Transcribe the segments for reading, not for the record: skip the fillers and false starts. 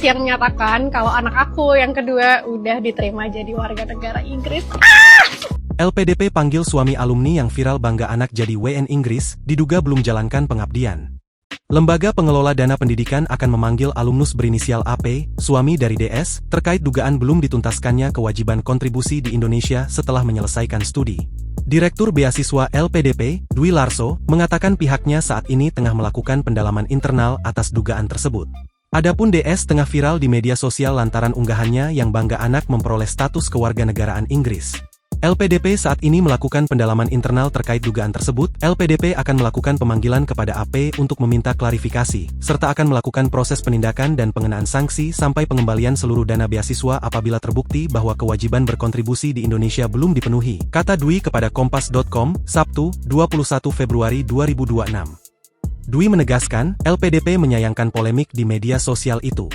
yang menyatakan kalau anak aku yang kedua udah diterima jadi warga negara Inggris. LPDP panggil suami alumni yang viral bangga anak jadi WN Inggris, diduga belum jalankan pengabdian. Lembaga Pengelola Dana Pendidikan akan memanggil alumnus berinisial AP, suami dari DS, terkait dugaan belum dituntaskannya kewajiban kontribusi di Indonesia setelah menyelesaikan studi. Direktur Beasiswa LPDP, Dwi Larso, mengatakan pihaknya saat ini tengah melakukan pendalaman internal atas dugaan tersebut. Adapun DS tengah viral di media sosial lantaran unggahannya yang bangga anak memperoleh status kewarganegaraan Inggris. LPDP saat ini melakukan pendalaman internal terkait dugaan tersebut. LPDP akan melakukan pemanggilan kepada AP untuk meminta klarifikasi, serta akan melakukan proses penindakan dan pengenaan sanksi sampai pengembalian seluruh dana beasiswa apabila terbukti bahwa kewajiban berkontribusi di Indonesia belum dipenuhi, kata Dwi kepada Kompas.com, Sabtu, 21 Februari 2026. Dwi menegaskan, LPDP menyayangkan polemik di media sosial itu.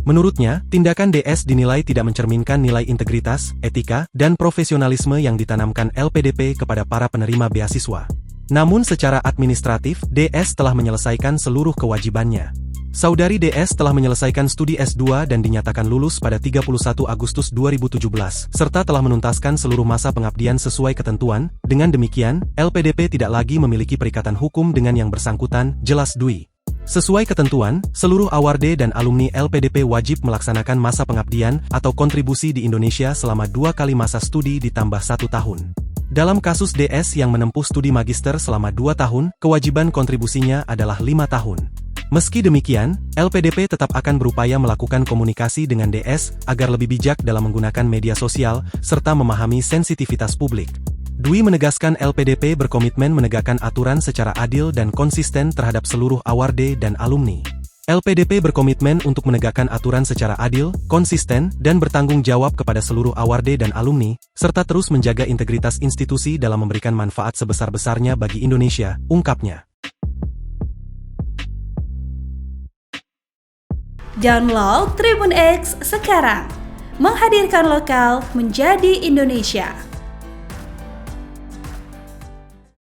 Menurutnya, tindakan DS dinilai tidak mencerminkan nilai integritas, etika, dan profesionalisme yang ditanamkan LPDP kepada para penerima beasiswa. Namun secara administratif, DS telah menyelesaikan seluruh kewajibannya. Saudari DS telah menyelesaikan studi S2 dan dinyatakan lulus pada 31 Agustus 2017, serta telah menuntaskan seluruh masa pengabdian sesuai ketentuan. Dengan demikian, LPDP tidak lagi memiliki perikatan hukum dengan yang bersangkutan, jelas Dwi. Sesuai ketentuan, seluruh awarde dan alumni LPDP wajib melaksanakan masa pengabdian atau kontribusi di Indonesia selama 2 kali masa studi ditambah 1 tahun. Dalam kasus DS yang menempuh studi magister selama 2 tahun, kewajiban kontribusinya adalah 5 tahun. Meski demikian, LPDP tetap akan berupaya melakukan komunikasi dengan DS agar lebih bijak dalam menggunakan media sosial, serta memahami sensitivitas publik. Dwi menegaskan LPDP berkomitmen menegakkan aturan secara adil dan konsisten terhadap seluruh awarde dan alumni. LPDP berkomitmen untuk menegakkan aturan secara adil, konsisten, dan bertanggung jawab kepada seluruh awarde dan alumni, serta terus menjaga integritas institusi dalam memberikan manfaat sebesar-besarnya bagi Indonesia, ungkapnya. Download Tribun X sekarang, menghadirkan lokal menjadi Indonesia.